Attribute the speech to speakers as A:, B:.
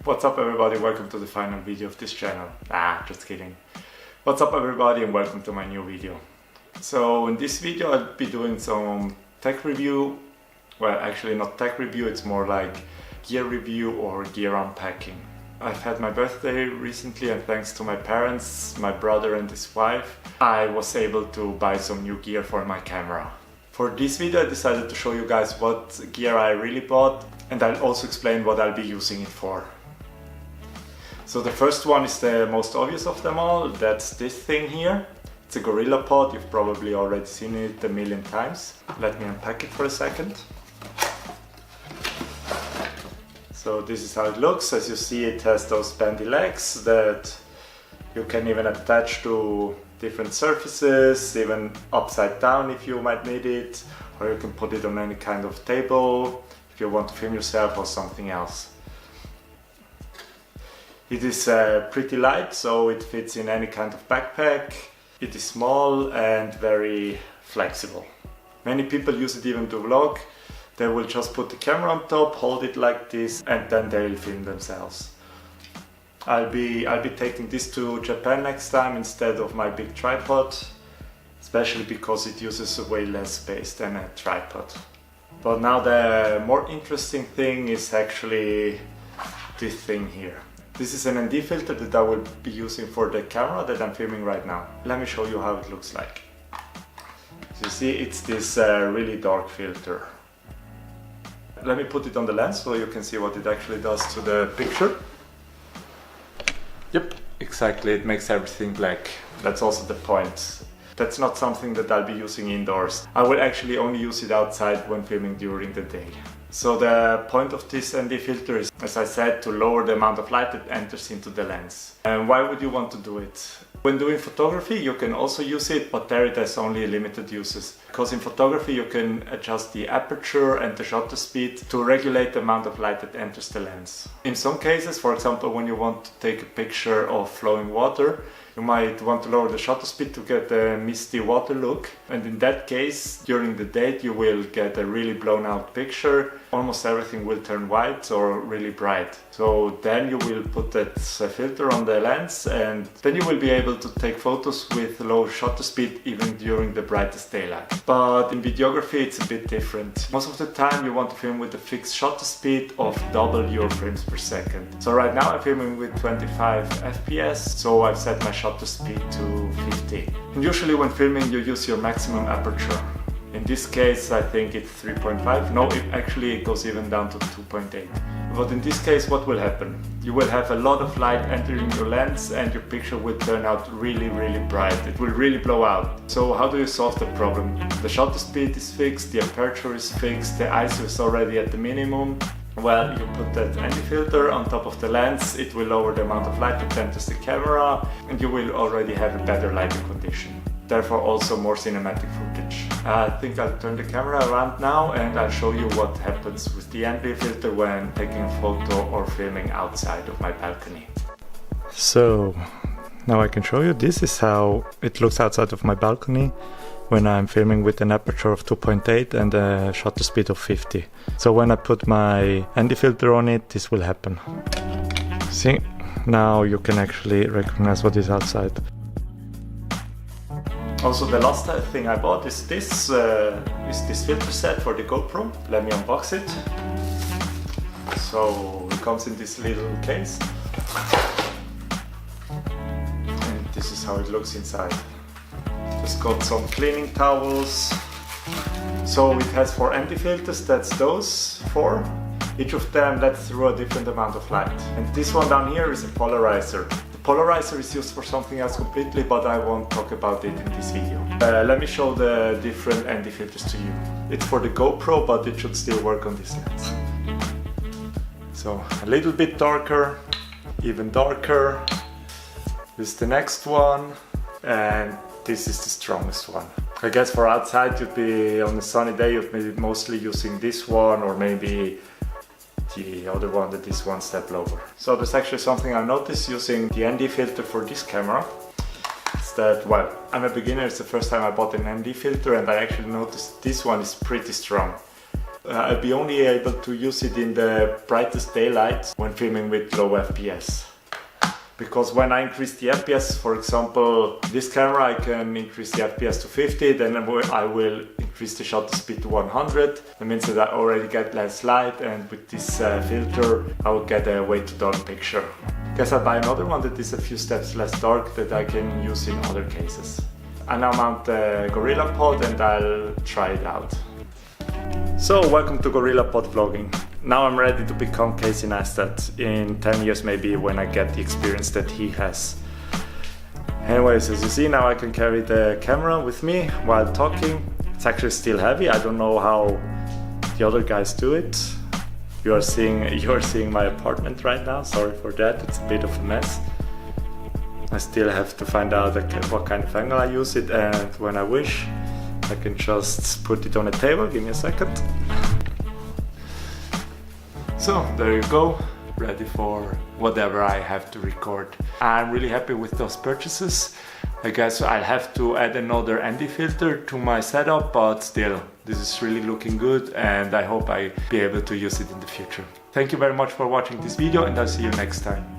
A: What's up everybody, welcome to the final video of this channel. Just kidding. What's up everybody and welcome to my new video. So in this video I'll be doing some tech review. Well, actually not tech review, it's more like gear review or gear unpacking. I've had my birthday recently and thanks to my parents, my brother and his wife, I was able to buy some new gear for my camera. For this video I decided to show you guys what gear I really bought, and I'll also explain what I'll be using it for. So the first one is the most obvious of them all, that's this thing here. It's a GorillaPod, you've probably already seen it a million times. Let me unpack it for a second. So this is how it looks. As you see, it has those bendy legs that you can even attach to different surfaces, even upside down if you might need it, or you can put it on any kind of table if you want to film yourself or something else. It is pretty light, so it fits in any kind of backpack. It is small and very flexible. Many people use it even to vlog. They will just put the camera on top, hold it like this, and then they'll film themselves. I'll be taking this to Japan next time instead of my big tripod, especially because it uses way less space than a tripod. But now the more interesting thing is actually this thing here. This is an ND filter that I will be using for the camera that I'm filming right now. Let me show you how it looks like. So you see, it's this really dark filter. Let me put it on the lens so you can see what it actually does to the picture. Yep, exactly, it makes everything black. That's also the point. That's not something that I'll be using indoors. I will actually only use it outside when filming during the day. So the point of this ND filter is, as I said, to lower the amount of light that enters into the lens. And why would you want to do it? When doing photography you can also use it, but there it has only limited uses. Because in photography you can adjust the aperture and the shutter speed to regulate the amount of light that enters the lens. In some cases, for example when you want to take a picture of flowing water, you might want to lower the shutter speed to get a misty water look, and in that case during the day you will get a really blown out picture. Almost everything will turn white or really bright. So then you will put that filter on the lens and then you will be able to take photos with low shutter speed even during the brightest daylight. But in videography it's a bit different. Most of the time you want to film with a fixed shutter speed of double your frames per second. So right now I'm filming with 25 FPS, so I've set my shutter speed to 50. And usually when filming you use your maximum aperture. In this case I think it's 3.5, no, it goes even down to 2.8. But in this case what will happen? You will have a lot of light entering your lens and your picture will turn out really bright. It will really blow out. So how do you solve the problem? The shutter speed is fixed, the aperture is fixed, the ISO is already at the minimum. Well, you put that ND filter on top of the lens, it will lower the amount of light that enters the camera and you will already have a better lighting condition. Therefore also more cinematic footage. I think I'll turn the camera around now and I'll show you what happens with the ND filter when taking a photo or filming outside of my balcony. So now I can show you, this is how it looks outside of my balcony when I'm filming with an aperture of 2.8 and a shutter speed of 50. So when I put my ND filter on it, this will happen. See, now you can actually recognize what is outside. Also the last thing I bought is this filter set for the GoPro. Let me unbox it. So it comes in this little case. And this is how it looks inside. Just got some cleaning towels. So it has 4 ND filters, that's those 4. Each of them lets through a different amount of light. And this one down here is a polarizer. Polarizer is used for something else completely, but I won't talk about it in this video. Let me show the different ND filters to you. It's for the GoPro, but it should still work on this lens. So a little bit darker, even darker. This is the next one, and this is the strongest one. I guess for outside you'd be on a sunny day, you'd be mostly using this one or maybe the other one that is one step lower. So there's actually something I noticed using the ND filter for this camera. It's that, well, I'm a beginner, it's the first time I bought an ND filter and I actually noticed this one is pretty strong. I'll be only able to use it in the brightest daylight when filming with low FPS. Because when I increase the FPS, for example, this camera, I can increase the FPS to 50, then I will increase the shutter speed to 100. That means that I already get less light, and with this filter, I will get a way too dark picture. Guess I'll buy another one that is a few steps less dark that I can use in other cases. I now mount the GorillaPod and I'll try it out. So, welcome to GorillaPod vlogging. Now I'm ready to become Casey Neistat in 10 years maybe, when I get the experience that he has. Anyways, as you see, now I can carry the camera with me while talking. It's actually still heavy. I don't know how the other guys do it. You're seeing my apartment right now. Sorry for that, it's a bit of a mess. I still have to find out what kind of angle I use it, and when I wish, I can just put it on a table. Give me a second. So there you go, ready for whatever I have to record. I'm really happy with those purchases. I guess I'll have to add another ND filter to my setup, but still, this is really looking good and I hope I'll be able to use it in the future. Thank you very much for watching this video, and I'll see you next time.